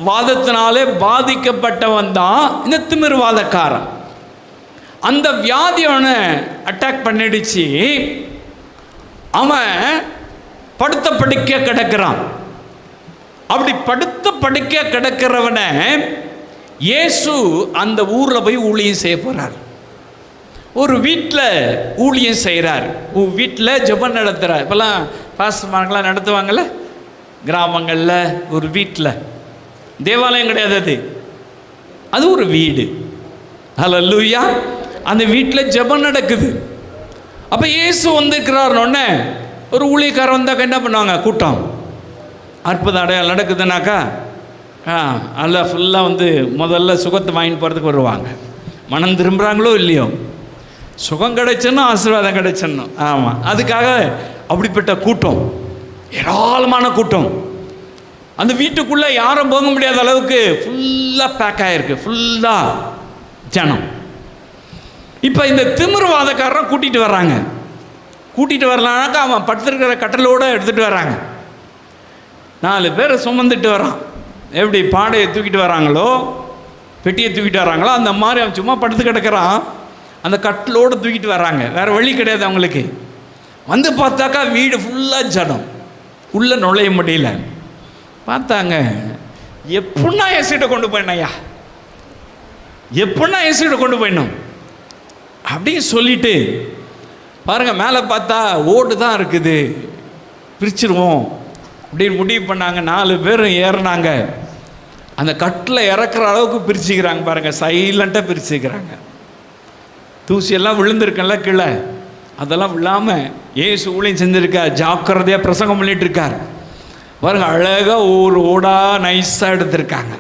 S1: வாதத்தினாலே பாதிக்கப்பட்டவன் தான் இந்த திமிர்வாதக்காரன். அந்த வியாதி அவனை அட்டாக் பண்ணிடுச்சு. அவன் படுத்த படுக்க கிடக்கிறான். அப்படி படுத்த படுக்க கிடக்கிறவனை இயேசு அந்த ஊரில் போய் ஊழியம் செய்ய போறார். ஒரு வீட்டில் ஊழியம் செய்கிறார். வீட்டில் ஜெபம் நடத்துகிறார். இப்போல்லாம் பாஸ்டர்மார்கள்லாம் நடத்துவாங்கள்ல கிராமங்களில். ஒரு வீட்டில், தேவாலயம் கிடையாது, அது ஒரு வீடு. ஹல்லேலூயா. அந்த வீட்டில் ஜெபம் நடக்குது. அப்போ இயேசு வந்துருக்கிறாருன்னொன்னே ஒரு ஊழியக்காரர் வந்தாக்கா என்ன பண்ணுவாங்க? கூட்டம் அற்புத அடையாளம் நடக்குதுனாக்கா அதில் ஃபுல்லாக வந்து முதல்ல சுகத்தை வாங்கிட்டு போகிறதுக்கு வருவாங்க. மனம் திரும்புகிறாங்களோ இல்லையோ, சுகம் கிடைச்சணும், ஆசீர்வாதம் கிடைச்சணும். ஆமாம், அதுக்காக அப்படிப்பட்ட கூட்டம், ஏராளமான கூட்டம். அந்த வீட்டுக்குள்ளே யாரும் போக முடியாத அளவுக்கு ஃபுல்லாக பேக் ஆகிருக்கு, ஃபுல்லாக ஜனம். இப்போ இந்த திமிர்வாதக்காரன் கூட்டிகிட்டு வர்றாங்க. கூட்டிகிட்டு வரலான்னாக்கா அவன் படுத்துருக்கிற கட்டலோடு எடுத்துகிட்டு வராங்க. 4 பேரை சுமந்துட்டு வரான். எப்படி பாடையை தூக்கிட்டு வராங்களோ, பெட்டியை தூக்கிட்டு வராங்களோ, அந்த மாதிரி அவன் சும்மா படுத்து கிடக்கிறான். அந்த கட்டிலோடு தூக்கிட்டு வராங்க. வேறு வழி கிடையாது அவங்களுக்கு. வந்து பார்த்தாக்கா வீடு ஃபுல்லாக ஜனம், உள்ளே நுழைய முடியல. பார்த்தாங்க, எப்படின்னா என் சீட்டை கொண்டு போயினையா, எப்படின்னா இயேசுகிட்ட கொண்டு போயிடணும் அப்படின்னு சொல்லிட்டு பாருங்க, மேலே பார்த்தா ஓடு தான் இருக்குது, பிரிச்சிருவோம் அப்படின்னு முடிவு பண்ணாங்க. 4 பேர் ஏறினாங்க. அந்த கட்டில் இறக்குற அளவுக்கு பிரிச்சுக்கிறாங்க பாருங்க, சைலண்ட்டாக பிரிச்சுக்கிறாங்க. தூசியெல்லாம் விழுந்திருக்கல கீழே, அதெல்லாம் விழாமல் ஏசு ஊழியம் செஞ்சுருக்கார், ஜாக்கிரதையாக பிரசங்கம் பண்ணிட்டு இருக்கார் பாருங்க. அழகாக ஒரு ஓடா நைஸாக எடுத்திருக்காங்க,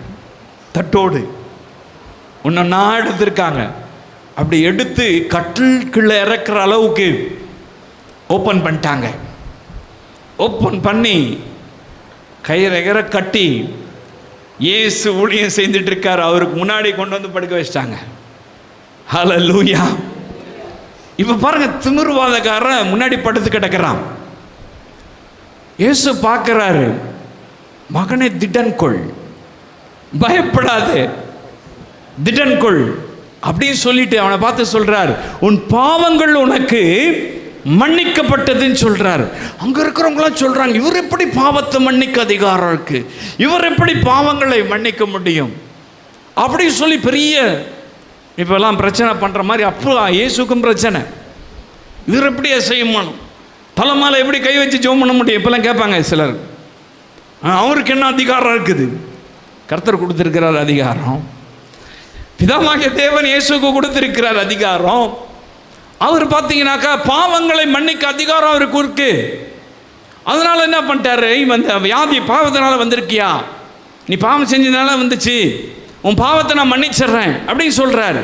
S1: தட்டோடு ஒன்றா எடுத்திருக்காங்க. அப்படி எடுத்து கட்டிலுக்குள்ளே இறக்குற அளவுக்கு ஓப்பன் பண்ணிட்டாங்க. ஓப்பன் பண்ணி கயிறை கட்டி இயேசு ஊழியம் செஞ்சுட்டு இருக்கார், அவருக்கு முன்னாடி கொண்டு வந்து படுக்க வச்சிட்டாங்க. ஹல்லேலூயா. இப்போ பாருங்க, திமிர்வாதக்காரன் முன்னாடி படுத்து கிடக்கிறான். இயேசு பார்க்கிறாரு, மகனே திடன்கொள், பயப்படாது, திடன்கொள் அப்படின்னு சொல்லிட்டு அவனை பார்த்து சொல்றார், உன் பாவங்கள் உனக்கு மன்னிக்கப்பட்டதுன்னு சொல்றார். அங்க இருக்கிறவங்களாம் சொல்றாங்க, இவர் எப்படி பாவத்தை மன்னிக்க அதிகாரம் இருக்கு, இவர் எப்படி பாவங்களை மன்னிக்க முடியும் அப்படின்னு சொல்லி பெரிய இப்பெல்லாம் பிரச்சனை பண்ற மாதிரி. அப்போ இயேசுக்கும் பிரச்சனை, இவர் எப்படி செய்யணும், தலைமால எப்படி கை வச்சு ஜெபம் பண்ண முடியும் இப்பெல்லாம் கேட்பாங்க சிலர். அவருக்கு என்ன அதிகாரம் இருக்குது? கர்த்தர் கொடுத்திருக்கிறார் அதிகாரம், பிதாவாகிய தேவன் இயேசுக்கு கொடுத்திருக்கிறார் அதிகாரம். அவர் பார்த்தீங்கன்னாக்கா பாவங்களை மன்னிக்க அதிகாரம் அவருக்கு இருக்கு. அதனால என்ன பண்ணிட்டாரு, இந்த வியாதி பாவத்தினால வந்திருக்கியா, நீ பாவம் செஞ்சதுனால வந்துச்சு, உன் பாவத்தை நான் மன்னிச்சிடுறேன் அப்படின்னு சொல்றாரு.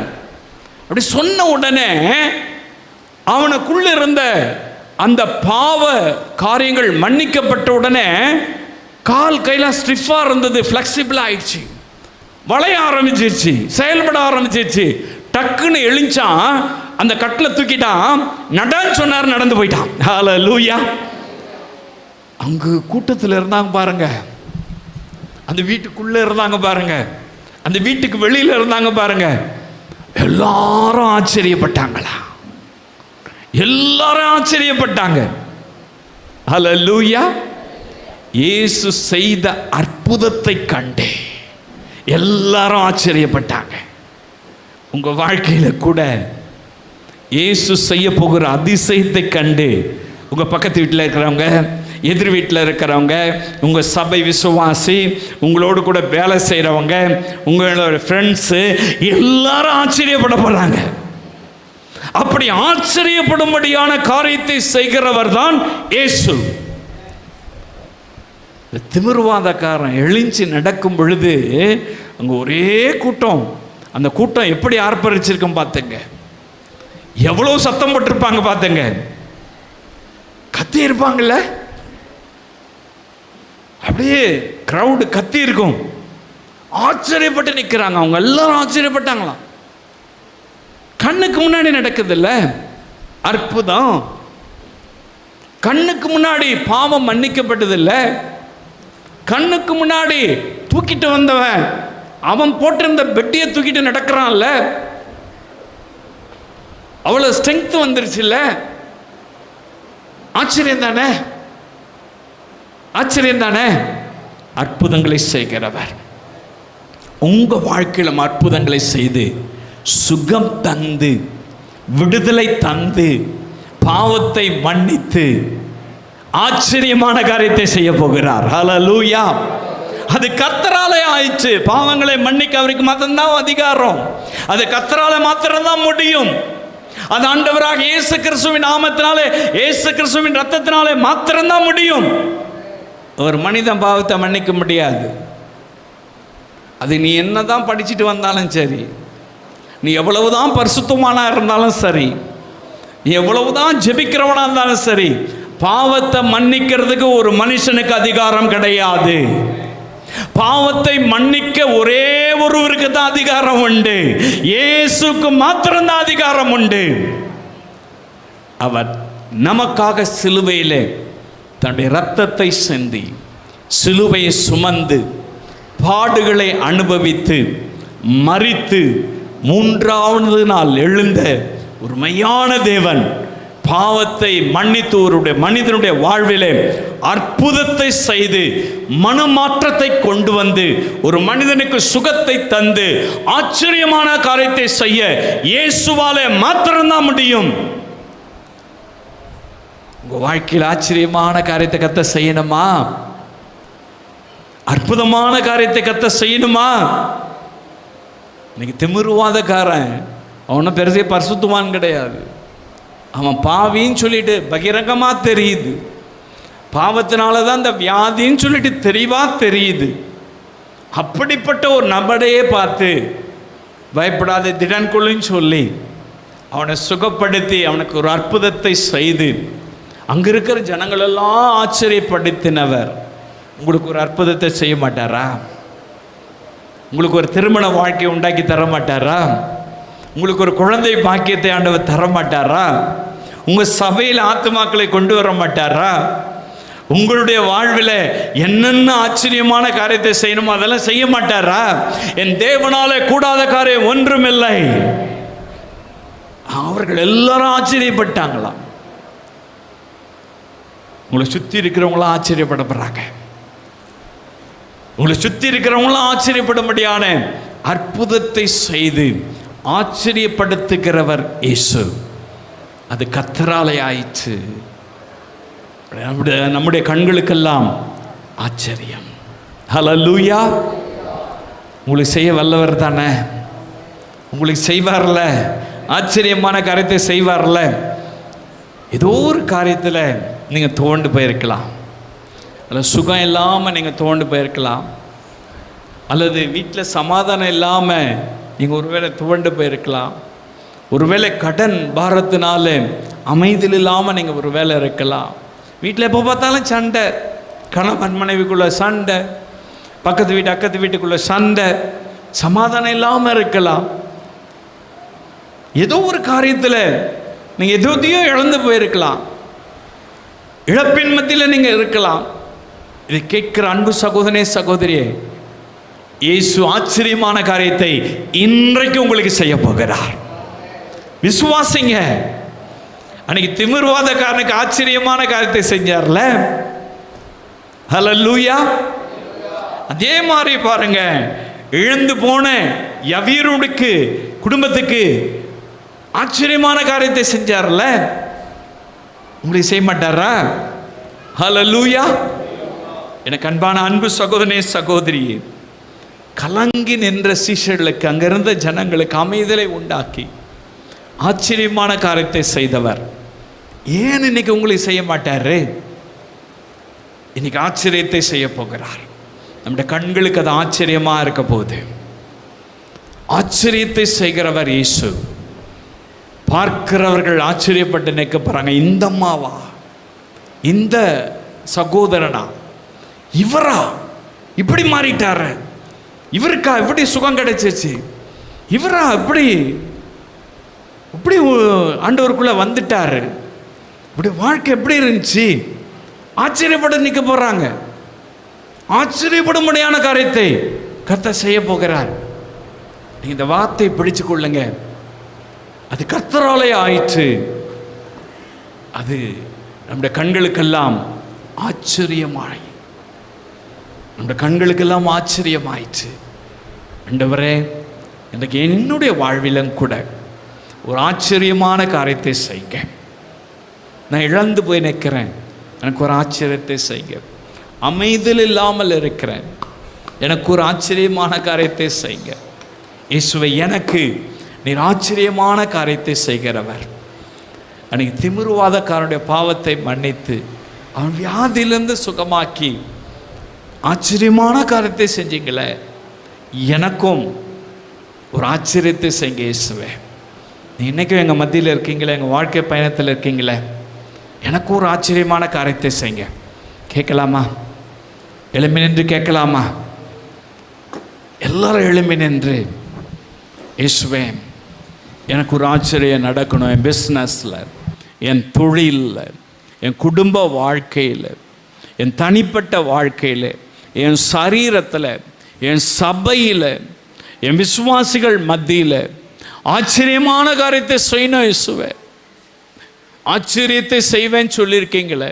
S1: அப்படி சொன்ன உடனே அவனுக்குள்ள இருந்த அந்த பாவ காரியங்கள் மன்னிக்கப்பட்ட உடனே கால் கையெல்லாம் ஸ்டிஃபாக இருந்தது, ஃப்ளெக்சிபிளாக ஆயிடுச்சு, வளைய ஆரம்பிச்சிருச்சு, செயல்பட ஆரம்பிச்சிருச்சு. டக்குன்னு எழுஞ்சான், அந்த கட்டில் தூக்கிட்டான், நடன்னு சொன்னார், நடந்து போயிட்டான். ஹல்லேலூயா. அங்கு கூட்டத்தில் இருந்தாங்க பாருங்க, அந்த வீட்டுக்குள்ளே இருந்தாங்க பாருங்க, அந்த வீட்டுக்கு வெளியில் இருந்தாங்க பாருங்க, எல்லாரும் ஆச்சரியப்பட்டாங்களா, எல்லாரும் ஆச்சரியப்பட்டாங்க. ஹல்லேலூயா. இயேசு செய்த அற்புதத்தை கண்டே எல்லாரும் ஆச்சரியப்பட்டாங்க. உங்க வாழ்க்கையில கூட இயேசு செய்ய போகிற அதிசயத்தை கண்டு உங்க பக்கத்து வீட்டில் இருக்கிறவங்க, எதிர் வீட்டில் இருக்கிறவங்க, உங்க சபை விசுவாசி, உங்களோடு கூட வேலை செய்கிறவங்க, உங்களோட ஃப்ரெண்ட்ஸு எல்லாரும் ஆச்சரியப்பட போறாங்க. அப்படி ஆச்சரியப்படும்படியான காரியத்தை செய்கிறவர் தான் இயேசு. திமிர்வாதக்காரன் எழுஞ்சி நடக்கும் பொழுது அங்க ஒரே கூட்டம், அந்த கூட்டம் எப்படி ஆர்ப்பரிச்சிருக்கும் பார்த்துங்க, எவ்வளவு சத்தம் போட்டிருப்பாங்க பார்த்துங்க, கத்தி இருப்பாங்கல்ல, அப்படியே கிரவுடு கத்தி இருக்கும், ஆச்சரியப்பட்டு நிற்கிறாங்க. அவங்க எல்லாரும் ஆச்சரியப்பட்டாங்களாம். கண்ணுக்கு முன்னாடி நடக்குதுல்ல அற்புதம், கண்ணுக்கு முன்னாடி பாவம் மன்னிக்கப்பட்டதில்ல, கண்ணுக்கு முன்னாடி தூக்கிட்டு வந்தவன் அவன் போட்டிருந்த பெட்டியை தூக்கிட்டு நடக்கிறான்ல, அவ்வளவு ஸ்ட்ரென்த் வந்துருச்சு இல்ல. ஆச்சரியம் தானே, ஆச்சரியம் தானே. அற்புதங்களை செய்கிறவர் உங்க வாழ்க்கையிலும் அற்புதங்களை செய்து சுகம் தந்து விடுதலை தந்து பாவத்தை மன்னித்து ஆச்சரியமான காரியத்தை செய்ய போகிறார். ஹல்லேலூயா. அது கர்த்தராலே ஆயிடுச்சு. பாவங்களை மன்னிக்க அவருக்கு மாத்திரம்தான் அதிகாரம், அது கர்த்தராலே மாத்திரம்தான் முடியும். அது ஆண்டவராக இயேசு கிறிஸ்துவின் நாமத்தினாலே, இயேசு கிறிஸ்துவின் ரத்தத்தினாலே மாத்திரம்தான் முடியும். ஒரு மனிதன் பாவத்தை மன்னிக்க முடியாது. அது நீ என்னதான் படிச்சுட்டு வந்தாலும் சரி, நீ எவ்வளவுதான் பரிசுத்தமானா இருந்தாலும் சரி, நீ எவ்வளவுதான் ஜெபிக்கிறவனா இருந்தாலும் சரி, பாவத்தை மன்னிக்கிறதுக்கு ஒரு மனுஷனுக்கு அதிகாரம் கிடையாது. பாவத்தை மன்னிக்க ஒரே ஒருவருக்கு தான் அதிகாரம் உண்டு, இயேசுக்கு மாத்திரம்தான் அதிகாரம் உண்டு. அவர் நமக்காக சிலுவையிலே தன்னுடைய இரத்தத்தை சிந்தி, சிலுவையை சுமந்து, பாடுகளை அனுபவித்து, மரித்து, 3வது நாள் எழுந்த ஒரு மெய்யான தேவன், பாவத்தை மன்னித்து ஒரு மனிதனுடைய வாழ்விலே அற்புதத்தை செய்து மனமாற்றத்தை கொண்டு வந்து ஒரு மனிதனுக்கு சுகத்தை தந்து ஆச்சரியமான காரியத்தை செய்ய இயேசுவாலே மாத்திரம்தான் முடியும். உங்க வாழ்க்கையில் ஆச்சரியமான காரியத்தை கர்த்தர் செய்யணுமா? அற்புதமான காரியத்தை கர்த்தர் செய்யணுமா? இன்னைக்கு திமிருவாதக்காரன் அவனும் பெருசே பரிசுத்தவான் கிடையாது. அவன் பாவின்னு சொல்லிட்டு பகிரங்கமா தெரியுது. பாவத்தினால தான் இந்த வியாதின்னு சொல்லிட்டு தெளிவா தெரியுது. அப்படிப்பட்ட ஒரு நபரையே பார்த்து பயப்படாத திடன் கொள்ளுன்னு சொல்லி அவனை சுகப்படுத்தி அவனுக்கு ஒரு அற்புதத்தை செய்து அங்க இருக்கிற ஜனங்களெல்லாம் ஆச்சரியப்படுத்தினவர் உங்களுக்கு ஒரு அற்புதத்தை செய்ய மாட்டாரா? உங்களுக்கு ஒரு திருமண வாழ்க்கையை உண்டாக்கி தர மாட்டாரா? உங்களுக்கு ஒரு குழந்தை பாக்கியத்தை ஆண்டவர் தர மாட்டாரா? உங்க சபையில் ஆத்துமாக்களை கொண்டு வர மாட்டாரா? உங்களுடைய வாழ்வில் என்னென்ன ஆச்சரியமான காரியத்தை செய்யணுமோ அதெல்லாம் செய்ய மாட்டாரா? என் தேவனாலே கூடாத காரியம் ஒன்றுமில்லை. அவர்கள் எல்லாரும் ஆச்சரியப்பட்டாங்களாம். உங்களை சுற்றி இருக்கிறவங்களாம் ஆச்சரியப்படப்படுறாங்க. உங்களை சுற்றி இருக்கிறவங்களாம் ஆச்சரியப்படும்படியான அற்புதத்தை செய்து ஆச்சரியப்படுத்துகிறவர் இயேசு. அது கர்த்தராலே ஆயிற்று. நம்முடைய கண்களுக்கெல்லாம் ஆச்சரியம். ஹல்லேலூயா. உங்களுக்கு செய்ய வல்லவர் தானே, உங்களுக்கு செய்வார்ல, ஆச்சரியமான காரியத்தை செய்வார்ல. ஏதோ ஒரு காரியத்தில் நீங்கள் துவண்டு போயிருக்கலாம், அல்லது சுகம் இல்லாமல் நீங்கள் துவண்டு போயிருக்கலாம், அல்லது வீட்டில் சமாதானம் இல்லாமல் நீங்கள் ஒருவேளை துவண்டு போயிருக்கலாம், ஒருவேளை கடன் பாரத்தினால அமைதியில் இல்லாமல் நீங்கள் ஒரு வேலை இருக்கலாம். வீட்டில் எப்போ பார்த்தாலும் சண்டை, கணவன் மனைவிக்குள்ள சண்டை, பக்கத்து வீட்டு அக்கத்து வீட்டுக்குள்ள சண்டை, சமாதானம் இல்லாமல் இருக்கலாம். ஏதோ ஒரு காரியத்தில் நீங்கள் எதோதையோ இழந்து போயிருக்கலாம், இழப்பின் மத்தியில் நீங்கள் இருக்கலாம். இதை கேட்கிற அன்பு சகோதரனே சகோதரியே, இயேசு ஆச்சரியமான காரியத்தை இன்றைக்கு உங்களுக்கு செய்ய போகிறார். விசுவாசிங்க. அன்னைக்கு திமிர்வாதக்காரனுக்கு ஆச்சரியமான காரியத்தை செஞ்சார்ல, ஹல்லேலூயா. அதே மாதிரி பாருங்க, இழந்து போன யவீருனுக்கு குடும்பத்துக்கு ஆச்சரியமான காரியத்தை செஞ்சார்ல, உங்களுக்கு செய்ய மாட்டாரா? ஹல்லேலூயா. எனக்கு அன்பான அன்பு சகோதரனே சகோதரியே, கலங்கி நின்ற சீஷர்களுக்கு, அங்கிருந்த ஜனங்களுக்கு அமைதலை உண்டாக்கி ஆச்சரியமான காரியத்தை செய்தவர் ஏன் இன்னைக்கு உங்களுக்கு செய்ய மாட்டாரு? இன்னைக்கு ஆச்சரியத்தை செய்ய போகிறார். நம்முடைய கண்களுக்கு அது ஆச்சரியமா இருக்க போகுது. ஆச்சரியத்தை செய்கிறவர் இயேசு. பார்க்கிறவர்கள் ஆச்சரியப்பட்டு நிற்க போறாங்க. இந்த அம்மாவா, இந்த சகோதரனா, இவரா இப்படி மாறிட்டாரு, இவருக்கா இப்படி சுகம் கிடைச்சிச்சு, இவரா இப்படி இப்படி ஆண்டவருக்குள்ள வந்துட்டாரு, இப்படி வாழ்க்கை எப்படி இருந்துச்சு, ஆச்சரியப்பட்டு நிற்க போறாங்க. ஆச்சரியப்படும்படியான காரியத்தை கர்த்தர் செய்ய போகிறார். நீங்க இந்த வார்த்தை பிடிச்சு கொள்ளுங்க. அது கர்த்தராலே ஆயிற்று. அது நம்முடைய கண்களுக்கெல்லாம் ஆச்சரியமாய், நம்முடைய கண்களுக்கெல்லாம் ஆச்சரியமாயிற்று. ஆண்டவரே, இன்றைக்கு என்னுடைய வாழ்விலும் கூட ஒரு ஆச்சரியமான காரியத்தை செய்க. நான் இழந்து போய் நிற்கிறேன், எனக்கு ஒரு ஆச்சரியத்தை செய்க. அமைதல் இல்லாமல் இருக்கிறேன், எனக்கு ஒரு ஆச்சரியமான காரியத்தை செய்க. இயேசுவை, எனக்கு நீர் ஆச்சரியமான காரியத்தை செய்கிறவர். அன்னைக்கு திமிர்வாதக்காரனுடைய பாவத்தை மன்னித்து அவன் வியாதியிலிருந்து சுகமாக்கி ஆச்சரியமான காரியத்தை செஞ்சீங்களே, எனக்கும் ஒரு ஆச்சரியத்தை செய்ங்க இயேசுவே. நீ இன்றைக்கும் எங்கள் மத்தியில் இருக்கீங்களே, எங்கள் வாழ்க்கை பயணத்தில் இருக்கீங்களே, எனக்கு ஒரு ஆச்சரியமான காரியத்தை செய்ங்க. கேட்கலாமா? எழும்பி நின்று கேட்கலாமா? எல்லாரும் எழும்பி நின்று, இயேசுவே, எனக்கு ஒரு ஆச்சரியம் நடக்கணும். என் பிஸ்னஸில், என் தொழிலில், என் குடும்ப வாழ்க்கையில், என் தனிப்பட்ட வாழ்க்கையில், என் சரீரத்தில், என் சபையில், என் விசுவாசிகள் மத்தியில் ஆச்சரியமான காரியத்தை செய்யணும் இயேசுவே. ஆச்சரியத்தை செய்வேன் சொல்லியிருக்கீங்களே,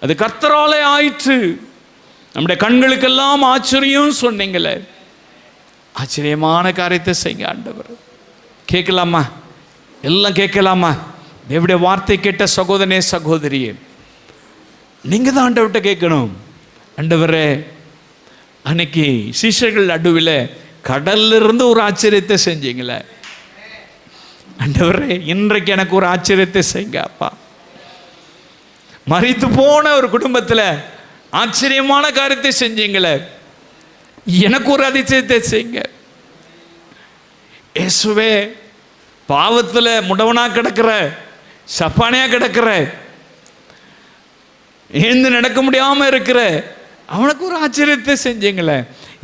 S1: அது கர்த்தராலே ஆயிற்று. நம்முடைய கண்களுக்கெல்லாம் ஆச்சரியம் சொன்னீங்களே, ஆச்சரியமான காரியத்தை செய்யுங்க ஆண்டவர். கேட்கலாமா? எல்லாம் கேட்கலாமா? தேவனுடைய வார்த்தை கேட்ட சகோதரனே சகோதரியே, நீங்கள் தான் ஆண்டவர்கிட்ட கேட்கணும். ஆண்டவரே, அன்னைக்கு சீஷர்கள் நடுவில் கடல்ல இருந்து ஒரு ஆச்சரியத்தை செஞ்சீங்களே, ஆண்டவரே இன்றைக்கு எனக்கு ஒரு ஆச்சரியத்தை செய்யுங்க அப்பா. மரித்து போன ஒரு குடும்பத்தில் ஆச்சரியமான காரியத்தை செஞ்சீங்களே, எனக்கு ஒரு அதிசயத்தை செய்யுங்க இயேசுவே. பாவத்தில் முடவனா கிடக்கிற, சப்பானியா கிடக்கிற, எழுந்து நடக்க முடியாமல் இருக்கிற அவனுக்கு ஒரு ஆச்சரியத்தை செஞ்சீங்களே.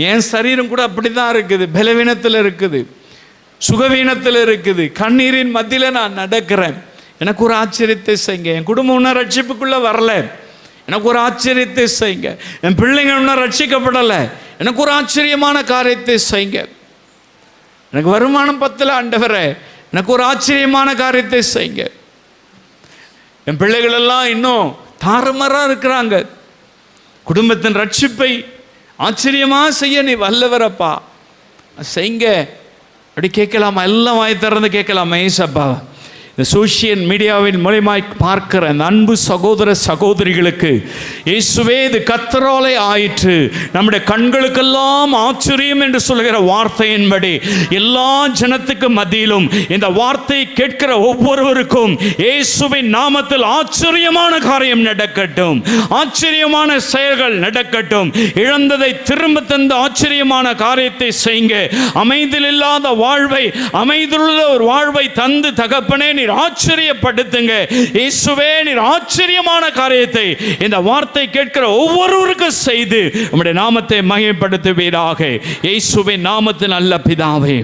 S1: என் சரீரம் கூட அப்படி தான் இருக்குது, பலவீனத்தில் இருக்குது, சுகவீனத்தில் இருக்குது, கண்ணீரின் மத்தியில் நான் நடக்கிறேன், எனக்கு ஒரு ஆச்சரியத்தை செய்யுங்க. என் குடும்பம் இன்னும் ரட்சிப்புக்குள்ளே வரல, எனக்கு ஒரு ஆச்சரியத்தை செய்யுங்க. என் பிள்ளைங்க இன்னும் ரட்சிக்கப்படலை, எனக்கு ஒரு ஆச்சரியமான காரியத்தை செய்யுங்க. எனக்கு வருமானம் பத்தல ஆண்டவரே, எனக்கு ஒரு ஆச்சரியமான காரியத்தை செய்யுங்க. என் பிள்ளைகள் எல்லாம் இன்னும் தாறுமாறாக இருக்கிறாங்க, குடும்பத்தின் ரட்சிப்பை ஆச்சரியமாக செய்ய நீ வல்லவரப்பா, செய்யுங்க. அப்படி கேட்கலாமா? எல்லாம் வாய் திறந்து கேட்கலாமா? ஏசப்பா, இந்த சோஷியல் மீடியாவின் மூலமாய் பார்க்கிற அந்த அன்பு சகோதர சகோதரிகளுக்கு இயேசுவே இது கர்த்தராலே ஆயிற்று, நம்முடைய கண்களுக்கெல்லாம் ஆச்சரியம் என்று சொல்கிற வார்த்தையின்படி எல்லா ஜனத்துக்கு மத்தியிலும் இந்த வார்த்தையை கேட்கிற ஒவ்வொருவருக்கும் இயேசுவின் நாமத்தில் ஆச்சரியமான காரியம் நடக்கட்டும், ஆச்சரியமான செயல்கள் நடக்கட்டும். இழந்ததை திரும்ப தந்த ஆச்சரியமான காரியத்தை செய்யுங்க. அமைதியில் இல்லாத வாழ்வை அமைதியுள்ள ஒரு வாழ்வை தந்து தகப்பனே நீர் ஆச்சரியப்படுத்துங்க. இயேசுவே நீர் ஆச்சரியமான காரியத்தை இந்த வார்த்தை கேட்கிற ஒவ்வொருவருக்கும் செய்து உம்முடைய நாமத்தை மகிமைப்படுத்துவீராக. இயேசுவின் நாமத்தில் நல்ல பிதாவே.